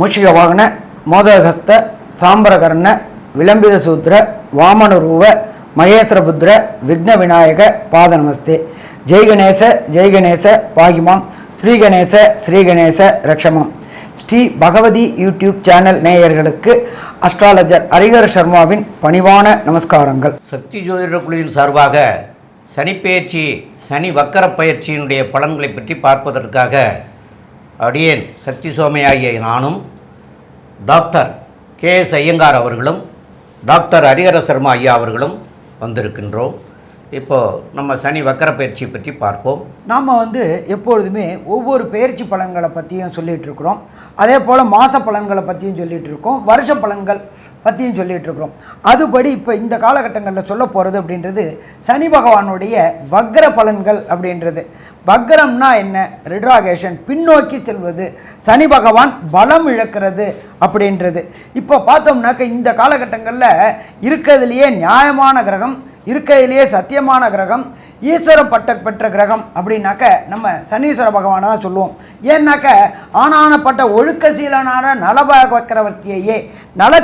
மூஷிக வாகன மோதகஸ்த சாம்பரகர்ண விளம்பித சூத்திர வாமனரூப மகேஸ்வரபுத்திர விக்ன விநாயக பாத நமஸ்தே. ஜெய் கணேச பாகிமாம், ஸ்ரீகணேச ரக்ஷமாம். ஸ்ரீ பகவதி யூடியூப் சேனல் நேயர்களுக்கு அஸ்ட்ராலஜர் ஹரிஹர சர்மாவின் பணிவான நமஸ்காரங்கள். சக்தி ஜோதிட குழுவின் சார்பாக சனிப்பெயர்ச்சி, சனி வக்கர பயிற்சியினுடைய பலன்களை பற்றி பார்ப்பதற்காக அடியேன் சக்தி சோமையாகிய நானும் டாக்டர் கே.எஸ். ஐயங்கார் அவர்களும் டாக்டர் ஹரிஹர சர்மா ஐயா அவர்களும் வந்திருக்கின்றோம். இப்போது நம்ம சனி வக்கர பயிற்சி பற்றி பார்ப்போம். நாம் எப்பொழுதுமே ஒவ்வொரு பயிற்சி பலன்களை பற்றியும் சொல்லிகிட்டு இருக்கிறோம். அதே போல் மாத பலன்களை பற்றியும் சொல்லிகிட்டு இருக்கோம், வருஷ பலன்கள் பற்றியும் சொல்லிகிட்டு இருக்கிறோம். அதுபடி இப்போ இந்த காலகட்டங்களில் சொல்ல போகிறது அப்படின்றது சனி பகவானுடைய வக்ர பலன்கள் அப்படின்றது. வக்ரம்னா என்ன? ரிட்ராகேஷன், பின்னோக்கி செல்வது, சனி பகவான் பலம் இழக்கிறது அப்படின்றது. இப்போ பார்த்தோம்னாக்க இந்த காலகட்டங்களில் இருக்கிறதுலையே நியாயமான கிரகம், இருக்கிறதுலையே சத்தியமான கிரகம், ஈஸ்வர பட்டம் பெற்ற கிரகம் அப்படின்னாக்க நம்ம சனீஸ்வர பகவானை தான் சொல்லுவோம். ஏன்னாக்க ஆனானப்பட்ட ஒழுக்கசீலனான நல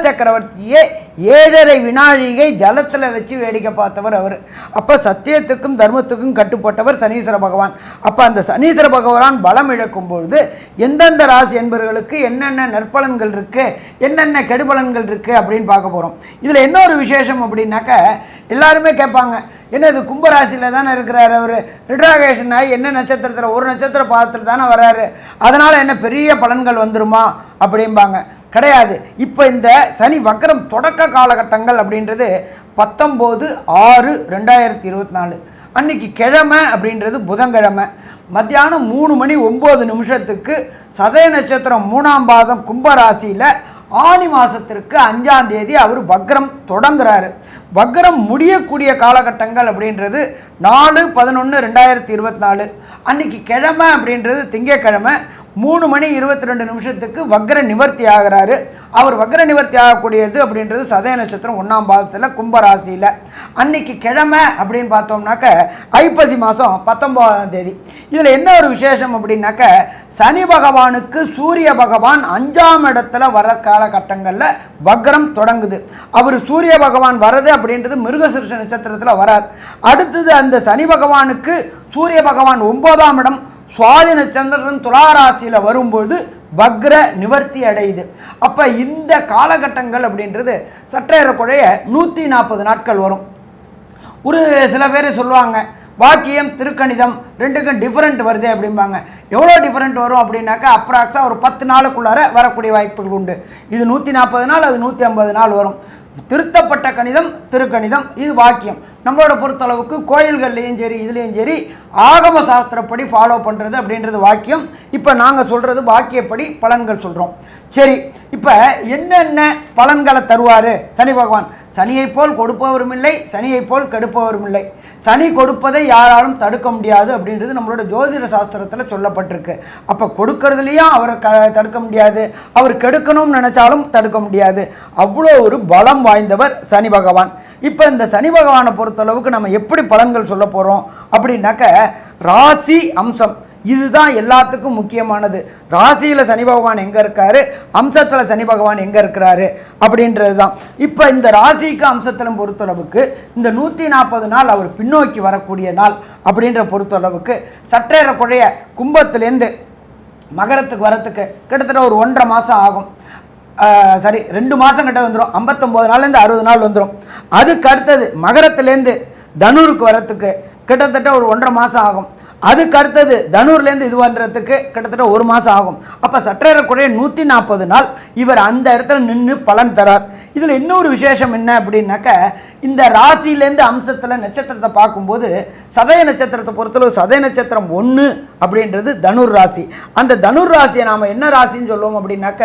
சக்கரவர்த்தியே 7.5 வினாழிகை ஜலத்தில் வச்சு வேடிக்கை பார்த்தவர் அவர். அப்போ சத்தியத்துக்கும் தர்மத்துக்கும் கட்டுப்பட்டவர் சனீஸ்வர பகவான். அப்போ அந்த சனீஸ்வர பகவான் பலம் இழக்கும் பொழுது எந்தெந்த ராசி என்பவர்களுக்கு என்னென்ன நற்பலன்கள் இருக்குது, என்னென்ன கெடுபலன்கள் இருக்குது அப்படின்னு பார்க்க போகிறோம். இதில் என்ன ஒரு விசேஷம் அப்படின்னாக்க எல்லாருமே கேட்பாங்க, என்ன இது கும்பராசியில் தானே இருக்கிறாரு அவர், ரிட்ராகேஷன் ஆகி என்ன நட்சத்திரத்தில், ஒரு நட்சத்திர பாதத்தில் தானே வர்றாரு, அதனால் என்ன பெரிய பலன்கள் வந்துருமா அப்படிம்பாங்க. கிடையாது. இப்போ இந்த சனி வக்ரம் தொடக்க காலகட்டங்கள் அப்படின்றது 19/6/2024 அன்றைக்கி கிழமை அப்படின்றது புதன்கிழமை மத்தியானம் 3:09 சதய நட்சத்திரம் 3ஆம் பாதம் கும்பராசியில் ஆனி மாதத்திற்கு 5ஆம் தேதி அவர் வக்ரம் தொடங்குறாரு. வக்ரம் முடியக்கூடிய காலகட்டங்கள் அப்படின்றது 4/11/2024 அன்றைக்கி கிழமை அப்படின்றது திங்கக்கிழமை 3:22 வக்ர நிவர்த்தி ஆகிறாரு. அவர் வக்ர நிவர்த்தி ஆகக்கூடியது அப்படின்றது சதய நட்சத்திரம் 1ஆம் பாதத்தில் கும்பராசியில் அன்றைக்கி கிழமை அப்படின்னு பார்த்தோம்னாக்க ஐப்பசி மாதம் 19ஆம் தேதி. இதில் என்ன ஒரு விசேஷம் அப்படின்னாக்க சனி பகவானுக்கு சூரிய பகவான் 5ஆம் இடத்துல வர காலகட்டங்களில் வக்ரம் தொடங்குது. அவர் சூரிய பகவான் வர்றது அப்படின்றது மிருகசீரிஷ நட்சத்திரத்தில் வரார். அடுத்தது அந்த சனி பகவானுக்கு சூரிய பகவான் 9ஆம் இடம் சுவாதி நட்சத்திரம் துளாராசியில் வரும்பொழுது வக்ர நிவர்த்தி அடையுது. அப்போ இந்த காலகட்டங்கள் அப்படின்றது சற்றேறக்குறைய 140 நாட்கள் வரும். ஒரு சில பேர் சொல்லுவாங்க, வாக்கியம் திருக்கணிதம் ரெண்டுக்கும் டிஃப்ரெண்ட் வருது அப்படிம்பாங்க. எவ்வளோ டிஃப்ரெண்ட் வரும் அப்படின்னாக்கா அப்ராக்ஸாக ஒரு 10 நாளுக்குள்ளார வரக்கூடிய வாய்ப்புகள் உண்டு. இது 140 நாள், அது 150 நாள் வரும். திருத்தப்பட்ட கணிதம் திருக்கணிதம், இது வாக்கியம். நம்மளோட பொறுத்தளவுக்கு கோயில்கள்லேயும் சரி இதுலேயும் சரி ஆகம சாஸ்திரப்படி ஃபாலோ பண்ணுறது அப்படின்றது வாக்கியம். இப்போ நாங்கள் சொல்கிறது வாக்கியப்படி பலன்கள் சொல்கிறோம். சரி, இப்போ என்னென்ன பலன்களை தருவார் சனி பகவான்? சனியை போல் கொடுப்பவரும் இல்லை, சனியை போல் கெடுப்பவரும் இல்லை. சனி கொடுப்பதை யாராலும் தடுக்க முடியாது அப்படின்றது நம்மளோட ஜோதிட சாஸ்திரத்தில் சொல்லப்பட்டிருக்கு. அப்போ கொடுக்கறதுலையும் அவரை தடுக்க முடியாது, அவர் கெடுக்கணும்னு நினச்சாலும் தடுக்க முடியாது. அவ்வளோ ஒரு பலம் வாய்ந்தவர் சனி பகவான். இப்போ இந்த சனி பகவானை பொறுத்தளவுக்கு நம்ம எப்படி பலன்கள் சொல்ல போகிறோம் அப்படின்னாக்க ராசி அம்சம் இதுதான் எல்லாத்துக்கும் முக்கியமானது. ராசியில் சனி பகவான் எங்கே இருக்காரு, அம்சத்தில் சனி பகவான் எங்கே இருக்கிறாரு அப்படின்றது தான். இப்போ இந்த ராசிக்கு அம்சத்தில் பொறுத்தளவுக்கு இந்த 140 நாள் அவர் பின்னோக்கி வரக்கூடிய நாள் அப்படின்ற பொறுத்தளவுக்கு சற்றேறக்குறைய கும்பத்துலேருந்து மகரத்துக்கு வரத்துக்கு கிட்டத்தட்ட ஒரு 1.5 மாதம் ஆகும். சரி, 2 மாதம் கிட்ட வந்துடும். 59 நாள்லேருந்து 60 நாள் வந்துடும். அதுக்கு அடுத்தது மகரத்துலேருந்து தனுருக்கு வரத்துக்கு கிட்டத்தட்ட ஒரு 1.5 மாதம் ஆகும். அதுக்கு அடுத்தது தனூர்லேருந்து இது பண்ணுறதுக்கு கிட்டத்தட்ட 1 மாதம் ஆகும். அப்போ சற்றேறக்குறைய 140 நாள் இவர் அந்த இடத்துல நின்று பலன் தரார். இதில் இன்னொரு விசேஷம் என்ன அப்படின்னாக்க இந்த ராசியிலேருந்து அம்சத்தில் நட்சத்திரத்தை பார்க்கும்போது சதய நட்சத்திரத்தை பொறுத்தளவு சதய நட்சத்திரம் 1 அப்படின்றது தனுர் ராசி. அந்த தனுர் ராசியை நாம் என்ன ராசின்னு சொல்லுவோம் அப்படின்னாக்க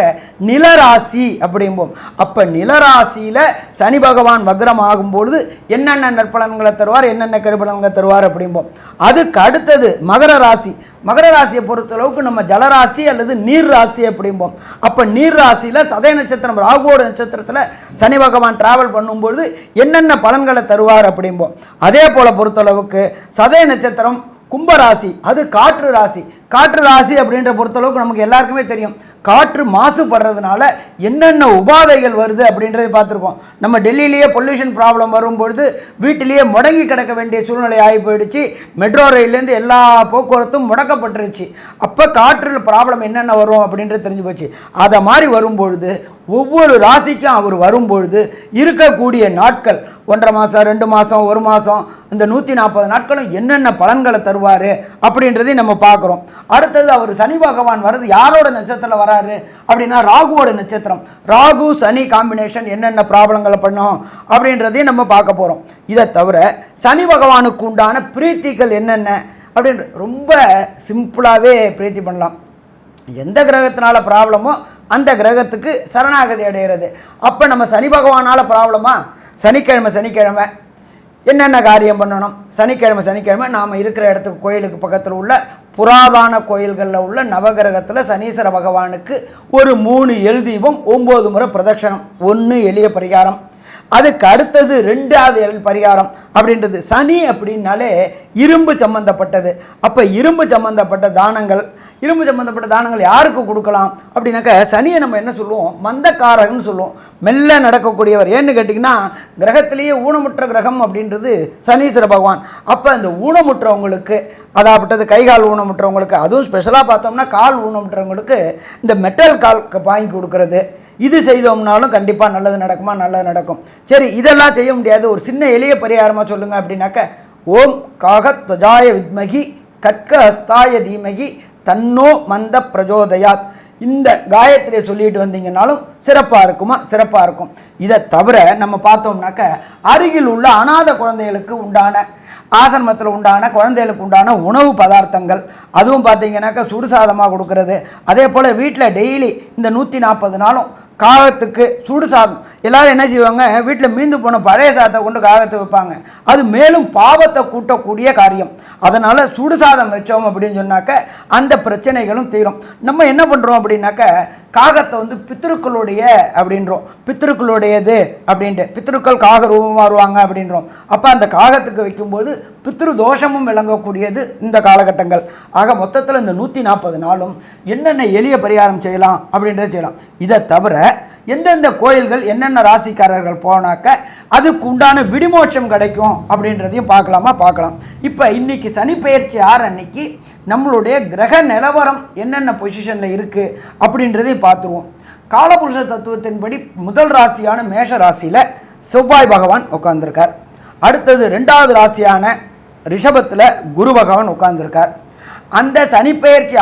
நிலராசி அப்படிம்போம். அப்போ நிலராசியில் சனி பகவான் வக்ரம் ஆகும்பொழுது என்னென்ன நற்பலன்களை தருவார், என்னென்ன கெடுபலன்களை தருவார் அப்படிம்போம். அதுக்கு அடுத்தது மகர ராசி. மகர ராசியை பொறுத்தளவுக்கு நம்ம ஜலராசி அல்லது நீர் ராசி அப்படிம்போம். அப்போ நீர் ராசியில் சதய நட்சத்திரம் ராகுவோட நட்சத்திரத்தில் சனி பகவான் டிராவல் பண்ணும்பொழுது என்னென்ன பலன்களை தருவார் அப்படிம்போம். அதே போல் பொறுத்தளவுக்கு சதய நட்சத்திரம் கும்பராசி, அது காற்று ராசி. காற்று ராசி அப்படின்ற பொறுத்தளவுக்கு நமக்கு எல்லாருக்குமே தெரியும். காற்று மாசுபடுறதுனால என்னென்ன உபாதைகள் வருது அப்படின்றதை பார்த்துருக்கோம். நம்ம டெல்லியிலேயே பொல்யூஷன் ப்ராப்ளம் வரும்பொழுது வீட்டிலேயே முடங்கி கிடக்க வேண்டிய சூழ்நிலை ஆகி போயிடுச்சு. மெட்ரோ ரயிலேருந்து எல்லா போக்குவரத்தும் முடக்கப்பட்டுருச்சு. அப்போ காற்றில் ப்ராப்ளம் என்னென்ன வரும் அப்படின்றது தெரிஞ்சு போச்சு. அதை மாதிரி வரும்பொழுது ஒவ்வொரு ராசிக்கும் அவர் வரும்பொழுது இருக்கக்கூடிய நாட்கள் 1.5 மாதம் 2 மாதம் 1 மாதம் இந்த 140 நாட்களும் என்னென்ன பலன்களை தருவார் அப்படின்றதையும் நம்ம பார்க்குறோம். அடுத்தது அவர் சனி பகவான் வர்றது யாரோட நட்சத்திரத்தில் வராரு அப்படின்னா ராகுவோட நட்சத்திரம். ராகு சனி காம்பினேஷன் என்னென்ன ப்ராப்ளங்களை பண்ணோம் அப்படின்றதையும் நம்ம பார்க்க போகிறோம். இதை தவிர சனி பகவானுக்கு உண்டான பிரீத்திகள் என்னென்ன அப்படின்ற ரொம்ப சிம்பிளாகவே பிரீத்தி பண்ணலாம். எந்த கிரகத்தினால ப்ராப்ளமோ அந்த கிரகத்துக்கு சரணாகதி அடைகிறது. அப்போ நம்ம சனி பகவானால் ப்ராப்ளமா, சனிக்கிழமை என்னென்ன காரியம் பண்ணணும், சனிக்கிழமை நாம் இருக்கிற இடத்துக்கு கோயிலுக்கு பக்கத்தில் உள்ள புராதான கோயில்களில் உள்ள நவகிரகத்தில் சனீஸ்வர பகவானுக்கு ஒரு 3 எல் தீபம் 9 முறை பிரதட்சணம். 1 எளிய பரிகாரம். அதுக்கு அடுத்தது 2வது பரிகாரம் அப்படின்றது சனி அப்படின்னாலே இரும்பு சம்பந்தப்பட்டது. அப்போ இரும்பு சம்பந்தப்பட்ட தானங்கள் யாருக்கு கொடுக்கலாம் அப்படின்னாக்க சனியை நம்ம என்ன சொல்லுவோம், மந்தக்காரகன்னு சொல்லுவோம், மெல்ல நடக்கக்கூடியவர். ஏன்னு கேட்டிங்கன்னா கிரகத்திலேயே ஊனமுற்ற கிரகம் அப்படின்றது சனீஸ்வர பகவான். அப்போ இந்த ஊனமுற்றவங்களுக்கு, அதாப்பட்டது கைகால் ஊனமுற்றவங்களுக்கு, அதுவும் ஸ்பெஷலாக பார்த்தோம்னா கால் ஊனமுற்றவங்களுக்கு இந்த மெட்டல் கால் வாங்கி கொடுக்கறது, இது செய்தோம்னாலும் கண்டிப்பாக நல்லது நடக்குமா, நல்லது நடக்கும். சரி, இதெல்லாம் செய்ய முடியாது, ஒரு சின்ன எளிய பரிகாரமாக சொல்லுங்கள் அப்படின்னாக்க ஓம் காகத்வஜாய வித்மகி கட்க ஹஸ்தாய தீமகி தன்னோ மந்த பிரஜோதயாத் இந்த காயத்ரியை சொல்லிட்டு வந்தீங்கன்னாலும் சிறப்பாக இருக்கும். இதை தவிர நம்ம பார்த்தோம்னாக்க அருகில் உள்ள அநாத குழந்தைகளுக்கு உண்டான ஆசிரமத்தில் உண்டான குழந்தைகளுக்கு உண்டான உணவு பதார்த்தங்கள், அதுவும் பார்த்தீங்கன்னாக்கா சுடுசாதமாக கொடுக்கறது. அதே போல் வீட்டில் டெய்லி இந்த 140 நாளும் காகத்துக்கு சுடு சாதம். எல்லோரும் என்ன செய்வாங்க, வீட்டில் மீந்து போன பழைய சாதத்தை கொண்டு காகத்தை வைப்பாங்க. அது மேலும் பாவத்தை கூட்டக்கூடிய காரியம். அதனால் சுடு சாதம் வச்சோம் அப்படின்னு சொன்னாக்க அந்த பிரச்சனைகளும் தீரும். நம்ம என்ன பண்ணுறோம் அப்படின்னாக்க காகத்தை பித்ருக்களுடைய அப்படின்றோம், பித்ருக்களுடையது அப்படின்ட்டு, பித்ருக்கள் காக ரூபமாக வருவாங்க அப்படின்றோம். அப்போ அந்த காகத்துக்கு வைக்கும்போது பித்ரு தோஷமும் விளங்கக்கூடியது இந்த காலகட்டங்கள். ஆக மொத்தத்தில் இந்த 140 நாளும் என்னென்ன எளிய பரிகாரம் செய்யலாம் அப்படின்றத செய்யலாம். இதை தவிர எந்தெந்த கோயில்கள் என்னென்ன ராசிக்காரர்கள் போனாக்க அதுக்கு உண்டான விடிமோட்சம் கிடைக்கும் அப்படின்றதையும் பார்க்கலாம். இப்போ இன்றைக்கி சனிப்பெயர்ச்சி 6 அன்னைக்கு நம்மளுடைய கிரக நிலவரம் என்னென்ன பொசிஷனில் இருக்குது அப்படின்றதையும் பார்த்துருவோம். காலபுருஷ தத்துவத்தின்படி முதல் ராசியான மேஷ ராசியில் செவ்வாய் பகவான் உட்கார்ந்துருக்கார். அடுத்தது 2வது ராசியான ரிஷபத்தில் குரு பகவான் உட்கார்ந்துருக்கார். அந்த சனிப்பெயர்ச்சி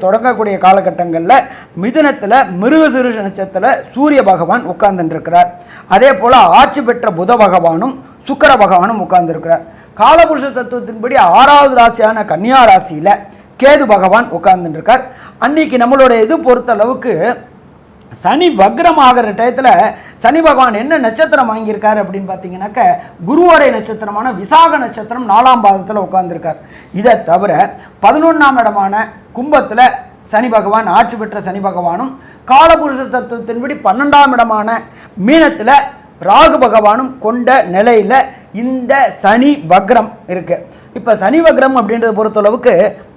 தொடங்கக்கூடிய காலகட்டங்களில் மிதுனத்தில் மிருகசீரிஷ நட்சத்திரத்தில் சூரிய பகவான் உட்கார்ந்துருக்கிறார். அதே போல் ஆட்சி பெற்ற புத பகவானும் சுக்கிர பகவானும் உட்கார்ந்துருக்கிறார். காலபுருஷ தத்துவத்தின்படி 6வது ராசியான கன்னியா ராசியில் கேது பகவான் உட்கார்ந்துருக்கார். அன்றைக்கி நம்மளோட இது பொறுத்தளவுக்கு சனி வக்ரம் ஆகிற டயத்தில் சனி பகவான் என்ன நட்சத்திரம் வாங்கியிருக்காரு அப்படின்னு பார்த்தீங்கன்னாக்க குருவோடைய நட்சத்திரமான விசாக நட்சத்திரம் 4ஆம் பாதத்தில் உட்கார்ந்துருக்கார். இதை தவிர 11ஆம் இடமான கும்பத்தில் சனி பகவான் ஆட்சி பெற்ற சனி பகவானும் காலபுருஷ தத்துவத்தின்படி 12ஆம் இடமான மீனத்தில் ராகு பகவானும் கொண்ட நிலையில் இந்த சனி வக்ரம் இருக்குது. இப்போ சனி வக்ரம் அப்படின்றத பொறுத்தளவுக்கு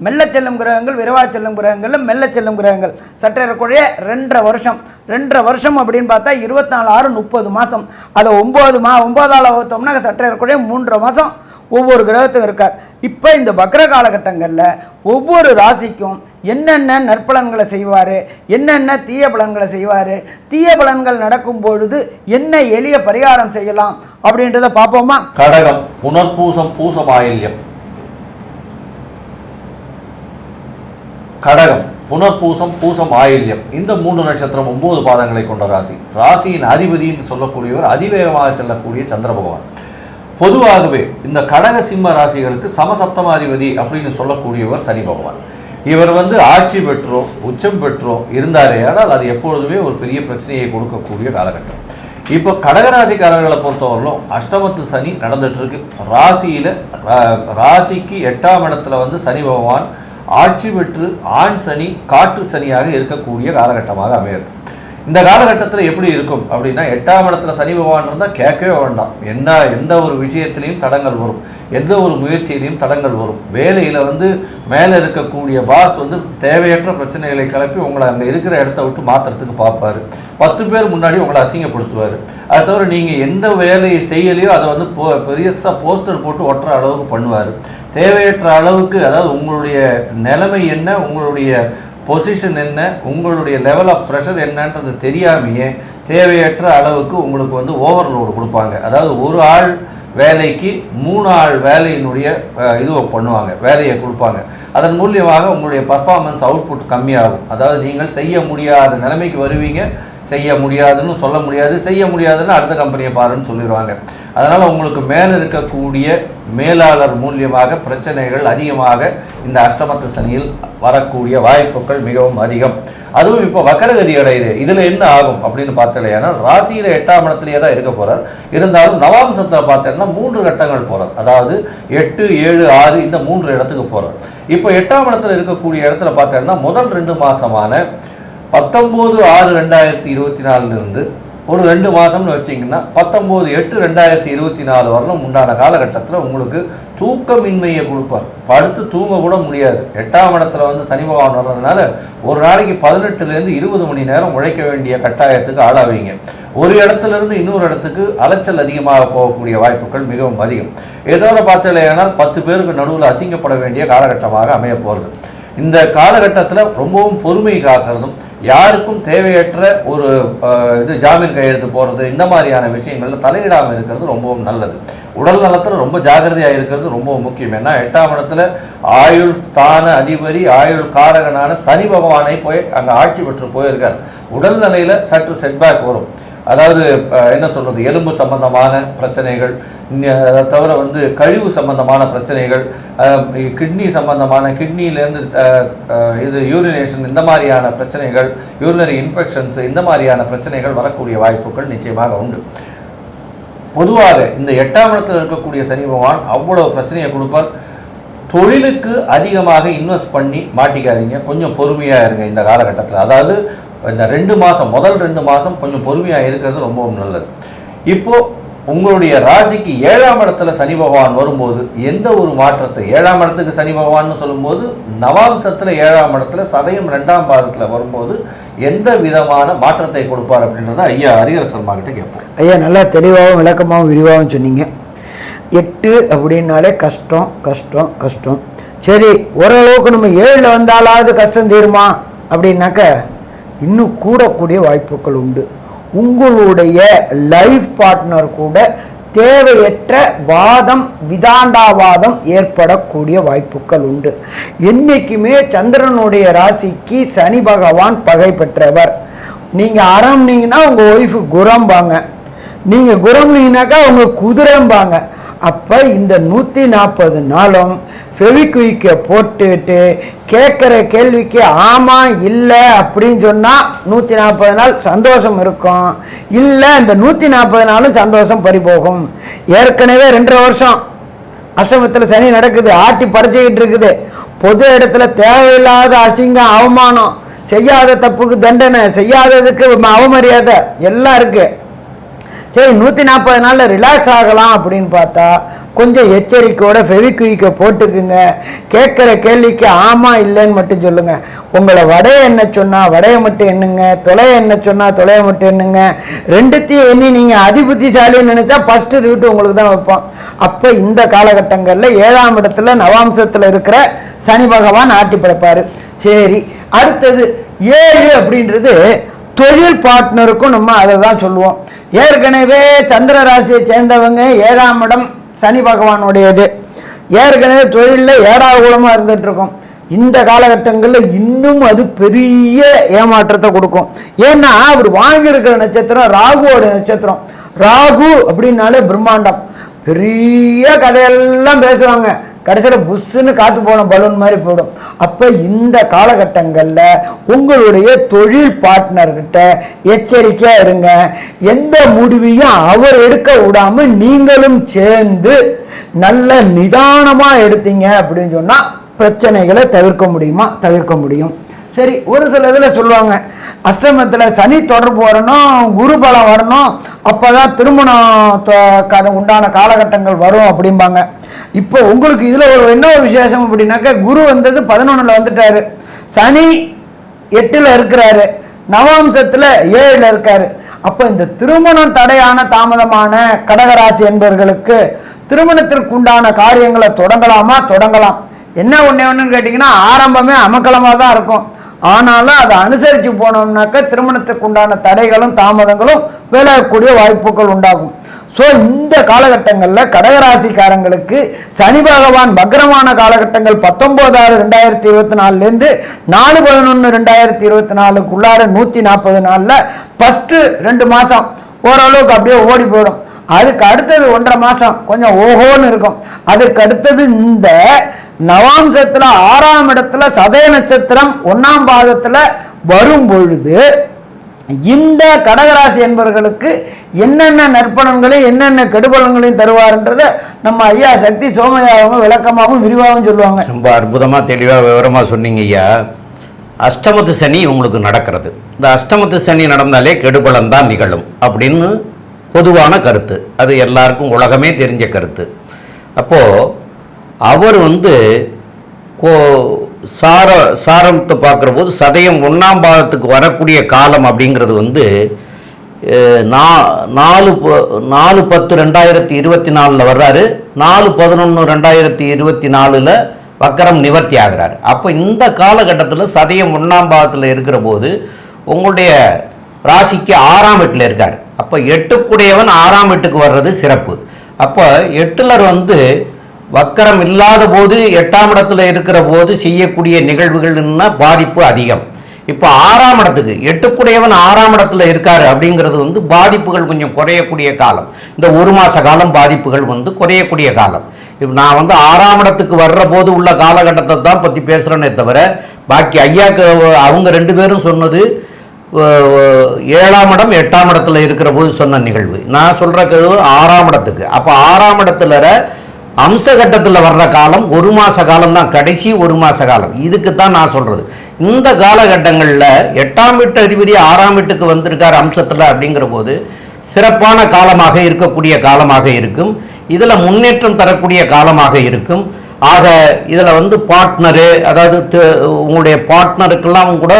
மெல்ல செல்லும் கிரகங்கள், விரைவாக செல்லும் கிரகங்களில் மெல்ல செல்லும் கிரகங்கள் சற்றேறக்குறைய 2.5 வருஷம் அப்படின்னு பார்த்தா 24 6 30 மாதம். அதை 9ஆல் வகுத்தோம்னா சற்றேறக்குறைய 3.5 மாதம் ஒவ்வொரு கிரகத்துக்கும் இருக்கார். இப்போ இந்த வக்ர காலகட்டங்களில் ஒவ்வொரு ராசிக்கும் என்னென்ன நற்பலன்களை செய்வார், என்னென்ன தீய பலன்களை செய்வார், தீய பலன்கள் நடக்கும் பொழுது என்ன எளிய பரிகாரம் செய்யலாம் அப்படின்றத பார்ப்போமா. கடகம் புனர்பூசம் பூசம் ஆயில்யம். கடகம் புனர்பூசம் பூசம் ஆயில்யம் இந்த 3 நட்சத்திரம் 9 பாதங்களை கொண்ட ராசி. ராசியின் அதிபதின்னு சொல்லக்கூடியவர் அதிவேகமாக செல்லக்கூடிய சந்திர பகவான். பொதுவாகவே இந்த கடக சிம்ம ராசிகளுக்கு சமசப்தமாதிபதி அப்படின்னு சொல்லக்கூடியவர் சனி பகவான். இவர் ஆட்சி பெற்றோ உச்சம் பெற்றோ இருந்தாரே ஆனால் அது எப்பொழுதுமே ஒரு பெரிய பிரச்சனையை கொடுக்கக்கூடிய காலகட்டம். இப்போ கடகராசிக்காரர்களை பொறுத்தவரையிலும் அஷ்டமத்து சனி நடந்துட்டு இருக்கு. ராசிக்கு 8ஆம் இடத்துல சனி பகவான் ஆட்சி பெற்று ஆண் சனி காற்று சனியாக இருக்கக்கூடிய காலகட்டமாக அமையிருக்கு. இந்த காலகட்டத்தில் எப்படி இருக்கும் அப்படின்னா 8ஆம் இடத்துல சனி பகவான் இருந்தால் கேட்கவே வேண்டாம். எந்த ஒரு விஷயத்திலையும் தடங்கள் வரும், எந்த ஒரு முயற்சியிலையும் தடங்கள் வரும். வேலையில் வந்து மேலே இருக்கக்கூடிய பாஸ் வந்து தேவையற்ற பிரச்சனைகளை கிளப்பி உங்களை அங்கே இருக்கிற இடத்த விட்டு மாற்றுறதுக்கு பார்ப்பார். 10 பேர் முன்னாடி உங்களை அசிங்கப்படுத்துவார். அதை தவிர நீங்கள் எந்த வேலையை செய்யலையோ அதை வந்து பெருசாக போஸ்டர் போட்டு ஒட்டுற அளவுக்கு பண்ணுவார். தேவையற்ற அளவுக்கு, அதாவது உங்களுடைய நிலைமை என்ன, உங்களுடைய பொசிஷன் என்ன, உங்களுடைய லெவல் ஆஃப் ப்ரெஷர் என்னன்றது தெரியாமையே தேவையற்ற அளவுக்கு உங்களுக்கு வந்து ஓவர்லோடு கொடுப்பாங்க. அதாவது ஒரு ஆள் வேலைக்கு 3 ஆள் வேலையினுடைய இதுவை பண்ணுவாங்க, வேலையை கொடுப்பாங்க. அதன் மூலியமாக உங்களுடைய பர்ஃபார்மன்ஸ் அவுட்புட் கம்மியாகும். அதாவது நீங்கள் செய்ய முடியாத நிலைமைக்கு வருவீங்க. செய்ய முடியாதுன்னு சொல்ல முடியாது, செய்ய முடியாதுன்னு அடுத்த கம்பெனியை பாருன்னு சொல்லிடுவாங்க. அதனால் உங்களுக்கு மேலே இருக்கக்கூடிய மேலாளர் மூலியமாக பிரச்சனைகள் அதிகமாக இந்த அஷ்டமத்து சனியில் வரக்கூடிய வாய்ப்புகள் மிகவும் அதிகம். அதுவும் இப்போ வக்கரகதி அடையுது. இதில் என்ன ஆகும் அப்படின்னு பார்த்தலையானா, ராசியில் 8ஆம் இடத்துலேயே தான் இருக்க போகிறார். இருந்தாலும் நவாம்சத்தில் பார்த்தேன்னா 3 கட்டங்கள் போகிறார். அதாவது 8, 7, 6 இந்த 3 இடத்துக்கு போகிறார். இப்போ 8ஆம் இடத்துல இருக்கக்கூடிய இடத்துல பார்த்தேன்னா முதல் 2 மாதமான 19/6/2024 ஒரு 2 மாதம்னு வச்சிங்கன்னா 19/8/2024 வரலும் உண்டான காலகட்டத்தில் உங்களுக்கு தூக்கமின்மையை கொடுப்பார். படுத்து தூங்க கூட முடியாது. 8ஆம் இடத்துல வந்து சனி பகவான் வர்றதுனால ஒரு நாளைக்கு 18லேருந்து 20 மணி நேரம் உழைக்க வேண்டிய கட்டாயத்துக்கு ஆளாவீங்க. ஒரு இடத்துலேருந்து இன்னொரு இடத்துக்கு அலைச்சல் அதிகமாக போகக்கூடிய வாய்ப்புகள் மிகவும் அதிகம். இதோட பார்த்தலையானால் 10 பேருக்கு நடுவில் அசிங்கப்பட வேண்டிய காலகட்டமாக அமைய போகிறது. இந்த காலகட்டத்தில் ரொம்பவும் பொறுமை காக்கிறதும், யாருக்கும் தேவையற்ற ஒரு ஜாமீன் கையெழுத்து போடுறது, இந்த மாதிரியான விஷயங்களில் தலையிடாமல் இருக்கிறது ரொம்பவும் நல்லது. உடல் நலத்தில் ரொம்ப ஜாகிரதையாக இருக்கிறது ரொம்பவும் முக்கியம். ஏன்னா 8ஆம் இடத்துல ஆயுள் ஸ்தான அதிபதி, ஆயுள் காரகனான சனி பகவானை போய் அங்கே ஆட்சி பெற்று போயிருக்கார். உடல்நிலையில் சற்று செட்பேக் வரும். அதாவது என்ன சொல்கிறது, எலும்பு சம்பந்தமான பிரச்சனைகள், அதை தவிர வந்து கழிவு சம்பந்தமான பிரச்சனைகள், கிட்னி சம்பந்தமான, கிட்னியிலேருந்து இது யூரினேஷன், இந்த மாதிரியான பிரச்சனைகள், யூரினரி இன்ஃபெக்ஷன்ஸ், இந்த மாதிரியான பிரச்சனைகள் வரக்கூடிய வாய்ப்புகள் நிச்சயமாக உண்டு. பொதுவாக இந்த 8ஆம் இடத்தில் இருக்கக்கூடிய சனி பகவான் அவ்வளோ பிரச்சனையை கொடுப்பார். தொழிலுக்கு அதிகமாக இன்வெஸ்ட் பண்ணி மாட்டிக்காதீங்க. கொஞ்சம் பொறுமையாக இருங்க இந்த காலகட்டத்தில். அதாவது இந்த 2 மாதம், முதல் 2 மாதம் கொஞ்சம் பொறுமையாக இருக்கிறது ரொம்பவும் நல்லது. இப்போது உங்களுடைய ராசிக்கு 7ஆம் இடத்துல சனி பகவான் வரும்போது எந்த ஒரு மாற்றத்தை, 7ஆம் இடத்துக்கு சனி பகவான்னு சொல்லும்போது நவாம்சத்தில் 7ஆம் இடத்துல சதயம் 2ஆம் பாதத்தில் வரும்போது எந்த விதமான மாற்றத்தை கொடுப்பார் அப்படின்றத ஐயா ஹரிஹர சர்மா கிட்ட கேட்போம். ஐயா நல்லா தெளிவாகவும் விளக்கமாகவும் விரிவாகவும் சொன்னீங்க. 8 அப்படின்னாலே கஷ்டம் கஷ்டம் கஷ்டம். சரி, ஓரளவுக்கு நம்ம 7ல் வந்தாலாவது கஷ்டம் தீருமா அப்படின்னாக்க இன்னும் கூடக்கூடிய வாய்ப்புகள் உண்டு. உங்களுடைய லைஃப் பார்ட்னர் கூட தேவையற்ற வாதம், விதாண்டாவாதம் ஏற்படக்கூடிய வாய்ப்புகள் உண்டு. என்றைக்குமே சந்திரனுடைய ராசிக்கு சனி பகவான் பகை பெற்றவர். நீங்கள் அறம்னீங்கன்னா உங்கள் ஒய்ஃபு குரம்பாங்க, நீங்கள் குரம்னீங்கனாக்கா அவங்க குதிரம்பாங்க. அப்போ இந்த 140 நாளும் ஃபெவிக்விக்கை போட்டுட்டு கேட்குற கேள்விக்கு ஆமாம் இல்லை அப்படின்னு சொன்னால் 140 நாள் சந்தோஷம் இருக்கும். இல்லை, இந்த 140 நாளும் சந்தோஷம் பறிபோகும். ஏற்கனவே 2.5 வருஷம் அஷ்டமத்தில் சனி நடக்குது, ஆட்டி பறிச்சுக்கிட்டு இருக்குது. பொது இடத்துல தேவையில்லாத அசிங்கம், அவமானம், செய்யாத தப்புக்கு தண்டனை, செய்யாததுக்கு அவமரியாதை எல்லாம் இருக்குது. சரி, 140 நாளில் ரிலாக்ஸ் ஆகலாம் அப்படின்னு பார்த்தா கொஞ்சம் எச்சரிக்கையோட ஃபெவிக்விக்கை போட்டுக்குங்க. கேட்குற கேள்விக்கு ஆமாம் இல்லைன்னு மட்டும் சொல்லுங்கள். உங்களை வடைய என்ன சொன்னால் வடைய மட்டும் எண்ணுங்க, தொலைய என்ன சொன்னால் தொலைய மட்டும் எண்ணுங்க. ரெண்டுத்தையும் எண்ணி நீங்கள் அதிபுத்திசாலின்னு நினச்சா ஃபஸ்ட்டு ரூட்டு உங்களுக்கு தான் வைப்போம். அப்போ இந்த காலகட்டங்களில் 7ஆம் இடத்துல நவாம்சத்தில் இருக்கிற சனி பகவான் ஆட்டி படைப்பார். சரி, அடுத்தது 7 அப்படின்றது தொழில் பார்ட்னருக்கும் நம்ம அதை தான் சொல்லுவோம். ஏற்கனவே சந்திர ராசியை சேர்ந்தவங்க 7ஆம் இடம் சனி பகவானுடையது. ஏற்கனவே தொழிலில் 7ஆவது கூடமாக இருந்துகிட்ருக்கோம். இந்த காலகட்டங்களில் இன்னும் அது பெரிய ஏமாற்றத்தை கொடுக்கும். ஏன்னா அவர் வாங்கியிருக்கிற நட்சத்திரம் ராகுவோட நட்சத்திரம். ராகு அப்படின்னாலே பிரம்மாண்டம், பெரிய கதையெல்லாம் பேசுவாங்க. கடைசியில் புஷ்ஷுன்னு காற்று போன பலூன் மாதிரி போயிடும். அப்போ இந்த காலகட்டங்களில் உங்களுடைய தொழில் பார்ட்னர்கிட்ட எச்சரிக்கையாக இருங்க. எந்த முடிவையும் அவர் எடுக்க விடாமல் நீங்களும் சேர்ந்து நல்ல நிதானமாக எடுத்தீங்க அப்படின்னு சொன்னால் பிரச்சனைகளை தவிர்க்க முடியுமா? தவிர்க்க முடியும். சரி, ஒரு சில இதில் சொல்லுவாங்க அஷ்டமத்தில் சனி தொடர்பு வரணும், குரு பலம் வரணும், அப்போ தான் திருமணம் உண்டான காலகட்டங்கள் வரும் அப்படிம்பாங்க. இப்போ உங்களுக்கு இதில் என்ன ஒரு விசேஷம் அப்படின்னாக்கா, குரு வந்தது 11ல் வந்துட்டார், சனி 8ல் இருக்கிறாரு, நவாம்சத்தில் 7ல் இருக்காரு. அப்போ இந்த திருமணம் தடையான தாமதமான கடகராசி என்பவர்களுக்கு திருமணத்திற்கு உண்டான காரியங்களை தொடங்கலாமா? தொடங்கலாம். என்ன ஒன்றுன்னு கேட்டிங்கன்னா, ஆரம்பமே அமக்கலமாக தான் இருக்கும். ஆனாலும் அதை அனுசரித்து போனோம்னாக்க திருமணத்துக்கு உண்டான தடைகளும் தாமதங்களும் விலகக்கூடிய வாய்ப்புகள் உண்டாகும். ஸோ இந்த காலகட்டங்களில் கடகராசிக்காரங்களுக்கு சனி பகவான் வக்ரமான காலகட்டங்கள் 19/6/2024 4/11/2024 140 நாளில் ஃபஸ்ட்டு 2 மாதம் ஓரளவுக்கு அப்படியே ஓடி போயிடும். அதுக்கு அடுத்தது 1.5 மாதம் கொஞ்சம் ஓஹோன்னு இருக்கும். அதுக்கு அடுத்தது இந்த நவாம்சத்தில் 6ஆம் இடத்துல சதய நட்சத்திரம் 1ஆம் பாதத்தில் வரும் பொழுது இந்த கடகராசி என்பவர்களுக்கு என்னென்ன நற்பலன்களையும் என்னென்ன கெடுபலன்களையும் தருவார்ன்றதை நம்ம ஐயா சக்தி சோமையாகவும் விளக்கமாகவும் விரிவாகவும் சொல்லுவாங்க. ரொம்ப அற்புதமாக தெளிவாக விவரமாக சொன்னீங்க ஐயா. அஷ்டமத்து சனி உங்களுக்கு நடக்கிறது. இந்த அஷ்டமத்து சனி நடந்தாலே கெடுபலன் தான் நிகழும் அப்படின்னு பொதுவான கருத்து, அது எல்லாருக்கும் உலகமே தெரிஞ்ச கருத்து. அப்போது அவர் சாரத்தை பார்க்குற போது சதயம் 1ஆம் பாதத்துக்கு வரக்கூடிய காலம் அப்படிங்கிறது 4/10/2024 வர்றாரு, 4/11/2024 வக்கரம் நிவர்த்தி ஆகிறார். அப்போ இந்த காலகட்டத்தில் சதயம் 1ஆம் பாதத்தில் இருக்கிற போது உங்களுடைய ராசிக்கு 6ஆம் வீட்டில் இருக்கார். அப்போ 8க்குடையவன் 6ஆம் வீட்டுக்கு வர்றது சிறப்பு. அப்போ 8லர் வக்கரம் இல்லாத போது 8ஆம் இடத்துல இருக்கிற போது செய்யக்கூடிய நிகழ்வுகள்னா பாதிப்பு அதிகம். இப்போ 6ஆம் இடத்துக்கு 8க்குடையவன் 6ஆம் இடத்துல இருக்காரு அப்படிங்கிறது பாதிப்புகள் கொஞ்சம் குறையக்கூடிய காலம். இந்த 1 மாத காலம் பாதிப்புகள் குறையக்கூடிய காலம். இப்போ நான் 6ஆம் இடத்துக்கு வர்ற போது உள்ள காலகட்டத்தை தான் பற்றி பேசுகிறேன்னே தவிர பாக்கி ஐயாக்கு அவங்க 2 பேரும் சொன்னது 7ஆம் இடம் 8ஆம் இடத்துல இருக்கிற போது சொன்ன நிகழ்வு. நான் சொல்கிறது 6ஆம் இடத்துக்கு. அப்போ 6ஆம் இடத்துல அம்சகட்டத்தில் வர்ற காலம் 1 மாத காலம் தான், கடைசி 1 மாத காலம். இதுக்கு தான் நான் சொல்கிறது. இந்த காலகட்டங்களில் 8ஆம் வீட்டு அதிபதி 6ஆம் வீட்டுக்கு வந்திருக்கார் அம்சத்தில் அப்படிங்கிற போது சிறப்பான காலமாக இருக்கக்கூடிய காலமாக இருக்கும். இதில் முன்னேற்றம் தரக்கூடிய காலமாக இருக்கும். ஆக இதில் பார்ட்னரு, அதாவது உங்களுடைய பார்ட்னருக்கெல்லாம் கூட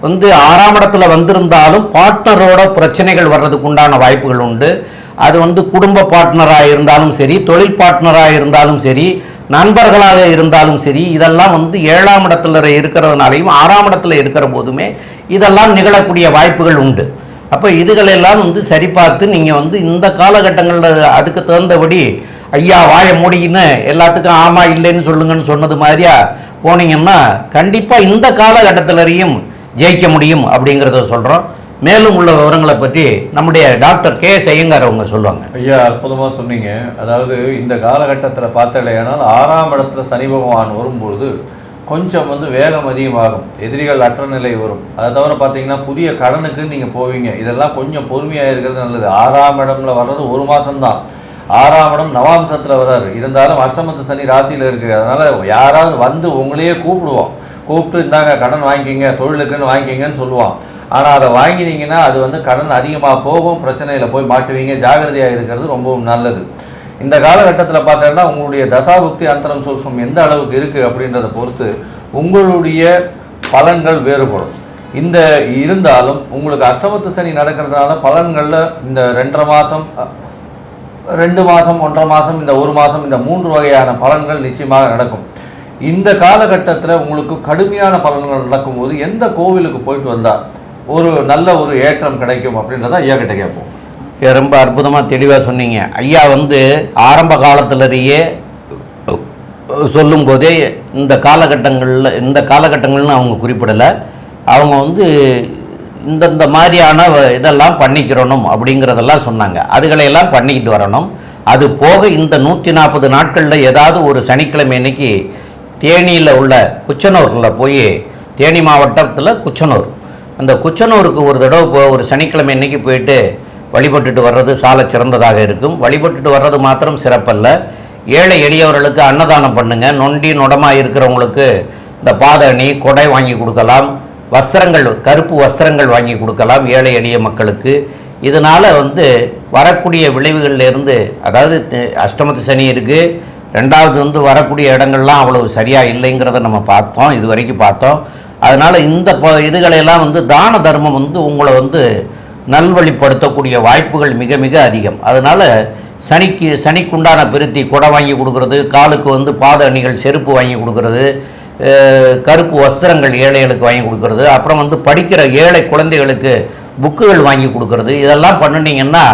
6ஆம் இடத்துல வந்திருந்தாலும் பார்ட்னரோட பிரச்சனைகள் வர்றதுக்கு உண்டான வாய்ப்புகள் உண்டு. அது குடும்ப பார்ட்னராக இருந்தாலும் சரி, தொழில் பார்ட்னராக இருந்தாலும் சரி, நண்பர்களாக இருந்தாலும் சரி, இதெல்லாம் 7ஆம் இடத்துல இருக்கிறதுனாலையும் 6ஆம் இடத்துல இருக்கிற போதுமே இதெல்லாம் நிகழக்கூடிய வாய்ப்புகள் உண்டு. அப்போ இதுகளெல்லாம் சரி பார்த்து நீங்கள் இந்த காலகட்டங்களில் அதுக்கு தகுந்தபடி ஐயா வாயை மூடிக்கின்னு எல்லாத்துக்கும் ஆமாம் இல்லைன்னு சொல்லுங்கன்னு சொன்னது மாதிரியா போனீங்கன்னா கண்டிப்பாக இந்த காலகட்டத்திலையும் ஜெயிக்க முடியும் அப்படிங்கிறத சொல்கிறோம். மேலும் உள்ள விவரங்களை பற்றி நம்முடைய டாக்டர் கே எஸ் ஐயங்கார் அவங்க சொல்லுவாங்க. ஐயா அற்புதமாக சொன்னீங்க. அதாவது இந்த காலகட்டத்தில் பார்த்தாலேயானால் 6ஆம் இடத்துல சனி பகவான் வரும்பொழுது கொஞ்சம் வேகம் அதிகமாகும், எதிரிகள் அற்ற நிலை வரும். அதை தவிர பார்த்தீங்கன்னா புதிய கடனுக்கு நீங்கள் போவீங்க. இதெல்லாம் கொஞ்சம் பொறுமையாக இருக்கிறது நல்லது. 6ஆம் இடம்ல வர்றது 1 மாதம்தான். 6ஆம் இடம் நவாம்சத்தில் வர்றாரு, இருந்தாலும் அஷ்டமத்து சனி ராசியில் இருக்குது. அதனால் யாராவது உங்களையே கூப்பிட்டு இந்தாங்க கடன் வாங்கிக்கிங்க, தொழிலுக்குன்னு வாங்கிக்கிங்கன்னு சொல்லுவான். ஆனால் அதை வாங்கினீங்கன்னா அது கடன் அதிகமாக போகும், பிரச்சனையில் போய் மாட்டுவீங்க. ஜாகிரதையாக இருக்கிறது ரொம்பவும் நல்லது. இந்த காலகட்டத்தில் பார்த்தோன்னா உங்களுடைய தசாபுக்தி அந்தரம் சூக்ஷ்மம் எந்த அளவுக்கு இருக்குது அப்படின்றத பொறுத்து உங்களுடைய பலன்கள் வேறுபடும். இருந்தாலும் உங்களுக்கு அஷ்டமத்து சனி நடக்கிறதுனால பலன்களில் இந்த 2 மாதம் 2 மாதம் 1.5 மாதம் இந்த 1 மாதம் இந்த 3 வகையான பலன்கள் நிச்சயமாக நடக்கும். இந்த காலகட்டத்தில் உங்களுக்கு கடுமையான பலன்கள் நடக்கும்போது எந்த கோவிலுக்கு போயிட்டு வந்தால் ஒரு நல்ல ஒரு ஏற்றம் கிடைக்கும் அப்படின்றத ஐயா கிட்ட கேட்போம். ரொம்ப அற்புதமாக தெளிவாக சொன்னீங்க ஐயா. ஆரம்ப காலத்திலேயே சொல்லும்போதே இந்த காலகட்டங்கள்னு அவங்க குறிப்பிடலை. அவங்க இந்தந்த மாதிரியான இதெல்லாம் பண்ணிக்கிறணும் அப்படிங்கிறதெல்லாம் சொன்னாங்க. அதுகளையெல்லாம் பண்ணிக்கிட்டு வரணும். அது போக இந்த 140 நாட்களில் ஏதாவது ஒரு சனிக்கிழமை அன்னைக்கு தேனியில் உள்ள குச்சனூரில் போய், தேனி மாவட்டத்தில் குச்சனூர், அந்த குச்சனூருக்கு ஒரு தடவை ஒரு சனிக்கிழமை அன்னைக்கு போயிட்டு வழிபட்டுட்டு வர்றது சால சிறந்ததாக இருக்கும். வழிபட்டுட்டு வர்றது மாத்திரம் சிறப்பல்ல, ஏழை எளியவர்களுக்கு அன்னதானம் பண்ணுங்கள். நொண்டி நொடமாக இருக்கிறவங்களுக்கு இந்த பாதணி கொடை வாங்கி கொடுக்கலாம். வஸ்திரங்கள், கருப்பு வஸ்திரங்கள் வாங்கி கொடுக்கலாம் ஏழை எளிய மக்களுக்கு. இதனால் வரக்கூடிய விளைவுகள்லேருந்து, அதாவது அஷ்டமத்து சனி இருக்குது, ரெண்டாவது வரக்கூடிய இடங்கள்லாம் அவ்வளவு சரியாக இல்லைங்கிறத நம்ம பார்த்தோம், இது வரைக்கும் பார்த்தோம். அதனால் இந்த இதுகளையெல்லாம் தான தர்மம் உங்களை நல்வழிப்படுத்தக்கூடிய வாய்ப்புகள் மிக மிக அதிகம். அதனால் சனிக்குண்டான பிரித்தி குடை வாங்கி கொடுக்கறது, காலுக்கு பாத அணிகள் செருப்பு வாங்கி கொடுக்கறது, கருப்பு வஸ்திரங்கள் ஏழைகளுக்கு வாங்கி கொடுக்கறது, அப்புறம் படிக்கிற ஏழை குழந்தைகளுக்கு புக்குகள் வாங்கி கொடுக்கறது, இதெல்லாம் பண்ணினீங்கன்னா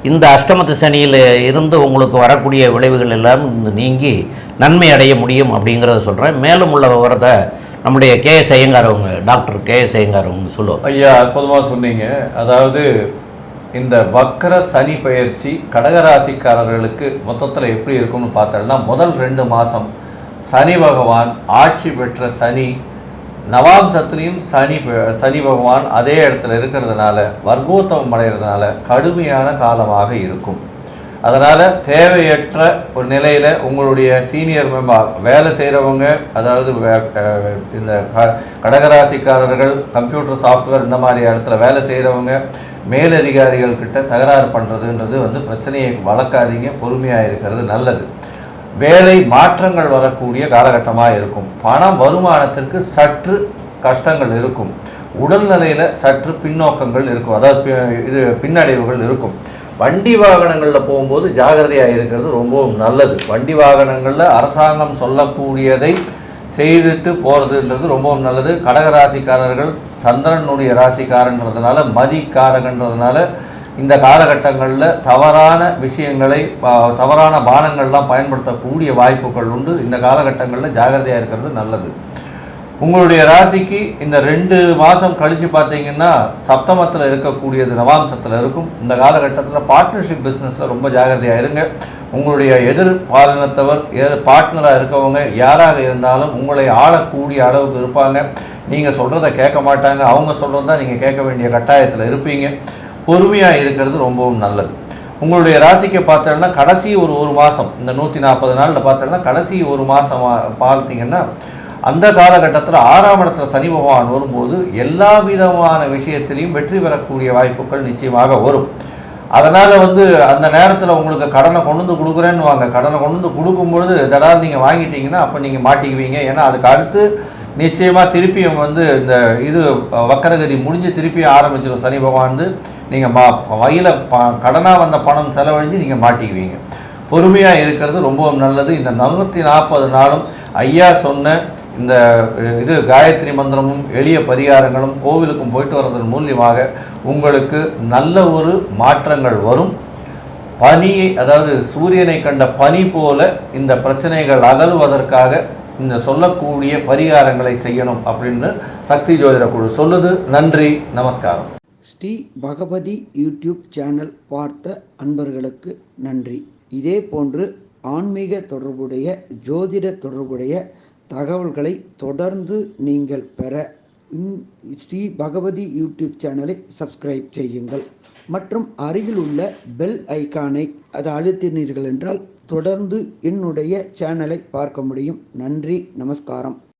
இந்த அஷ்டமத்து சனியில் இருந்து உங்களுக்கு வரக்கூடிய விளைவுகள் எல்லாம் நீங்கி நன்மை அடைய முடியும் அப்படிங்கிறத சொல்கிறேன். மேலும் உள்ள விவரத்தை நம்முடைய கேஎஸ் ஐயங்கார் அவங்க, டாக்டர் கேஎஸ் ஐயங்கார் அவங்க சொல்லுவோம். ஐயா, அற்புதமாக சொன்னீங்க. அதாவது இந்த வக்கர சனி பயிற்சி கடகராசிக்காரர்களுக்கு மொத்தத்தில் எப்படி இருக்கும்னு பார்த்தோம்னா, முதல் 2 மாதம் சனி பகவான் ஆட்சி பெற்ற சனி, நவாம்சத்துலேயும் சனி பகவான் அதே இடத்துல இருக்கிறதுனால, வர்க்கோத்தமம் அடைகிறதுனால கடுமையான காலமாக இருக்கும். அதனால் தேவையற்ற ஒரு நிலையில் உங்களுடைய சீனியர் மெம்பர் வேலை செய்கிறவங்க, அதாவது இந்த கடகராசிக்காரர்கள் கம்ப்யூட்டர் சாஃப்ட்வேர் இந்த மாதிரி இடத்துல வேலை செய்கிறவங்க, மேலதிகாரிகள் கிட்ட தகராறு பண்ணுறதுன்றது பிரச்சனையை வளர்க்காதீங்க, பொறுமையாக இருக்கிறது நல்லது. வேலை மாற்றங்கள் வரக்கூடிய காலகட்டமாக இருக்கும். பணம் வருமானத்திற்கு சற்று கஷ்டங்கள் இருக்கும். உடல்நிலையில் சற்று பின்னோக்கங்கள் இருக்கும், அதாவது இது பின்னடைவுகள் இருக்கும். வண்டி வாகனங்களில் போகும்போது ஜாகிரதையாக இருக்கிறது ரொம்பவும் நல்லது. வண்டி வாகனங்களில் அரசாங்கம் சொல்லக்கூடியதை செய்துட்டு போகிறதுன்றது ரொம்பவும் நல்லது. கடகராசிக்காரர்கள் சந்திரனுடைய ராசிக்காரன்றதுனால, மதிக்காரகன்றதுனால இந்த காலகட்டங்களில் தவறான விஷயங்களை, தவறான பானங்கள்லாம் பயன்படுத்தக்கூடிய வாய்ப்புகள் உண்டு. இந்த காலகட்டங்களில் ஜாகிரதையாக இருக்கிறது நல்லது. உங்களுடைய ராசிக்கு இந்த 2 மாதம் கழித்து பார்த்தீங்கன்னா சப்தமத்தில் இருக்கக்கூடியது நவாம்சத்தில் இருக்கும். இந்த காலகட்டத்தில் பார்ட்னர்ஷிப் பிஸ்னஸில் ரொம்ப ஜாகிரதையாக இருங்க. உங்களுடைய எதிர்பாலினத்தவர், பார்ட்னராக இருக்கவங்க யாராக இருந்தாலும் உங்களை ஆளக்கூடிய அளவுக்கு இருப்பாங்க. நீங்கள் சொல்கிறத கேட்க மாட்டாங்க, அவங்க சொல்கிறது தான் நீங்கள் கேட்க வேண்டிய கட்டாயத்தில் இருப்பீங்க. பொறுமையாக இருக்கிறது ரொம்பவும் நல்லது. உங்களுடைய ராசிக்கு பார்த்தோன்னா கடைசி ஒரு மாதம், இந்த 140 நாளில் பார்த்தோன்னா கடைசி ஒரு மாதம் பார்த்தீங்கன்னா, அந்த காலகட்டத்தில் 6ஆம் இடத்துல சனி பகவான் வரும்போது எல்லா விதமான விஷயத்திலையும் வெற்றி பெறக்கூடிய வாய்ப்புகள் நிச்சயமாக வரும். அதனால் அந்த நேரத்தில் உங்களுக்கு கடனை கொண்டு வந்து கொடுக்குறேன்னு வாங்க, கடனை கொண்டு வந்து கொடுக்கும்பொழுது தடால் நீங்கள் வாங்கிட்டீங்கன்னா அப்போ நீங்கள் மாட்டிக்குவீங்க. ஏன்னா அதுக்கு அடுத்து நிச்சயமாக திருப்பியும் இந்த இது வக்கரகதி முடிஞ்சு திருப்பியும் ஆரம்பிச்சிடும் சனி பகவான். நீங்கள் வகையில் கடனாக வந்த பணம் செலவழிஞ்சு நீங்கள் மாட்டிக்குவீங்க. பொறுமையாக இருக்கிறது ரொம்பவும் நல்லது. இந்த 140 நாளும் ஐயா சொன்ன இந்த இது காயத்ரி மந்திரமும் எளிய பரிகாரங்களும் கோவிலுக்கும் போயிட்டு வர்றதன் மூலியமாக உங்களுக்கு நல்ல ஒரு மாற்றங்கள் வரும். பனியை, அதாவது சூரியனை கண்ட பனி போல இந்த பிரச்சனைகள் அகலுவதற்காக இந்த சொல்லக்கூடிய பரிகாரங்களை செய்யணும் அப்படின்னு சக்தி ஜோதிட குழு சொல்லுது. நன்றி, நமஸ்காரம். ஸ்ரீ பகவதி யூடியூப் சேனல் பார்த்த அன்பர்களுக்கு நன்றி. இதே போன்று ஆன்மீக தொடர்புடைய, ஜோதிட தொடர்புடைய தகவல்களை தொடர்ந்து நீங்கள் பெற ஸ்ரீ பகவதி யூடியூப் சேனலை சப்ஸ்கிரைப் செய்யுங்கள். மற்றும் அருகில் உள்ள பெல் ஐக்கானை அழுத்தினீர்கள் என்றால் தொடர்ந்து என்னுடைய சேனலை பார்க்க முடியும். நன்றி, நமஸ்காரம்.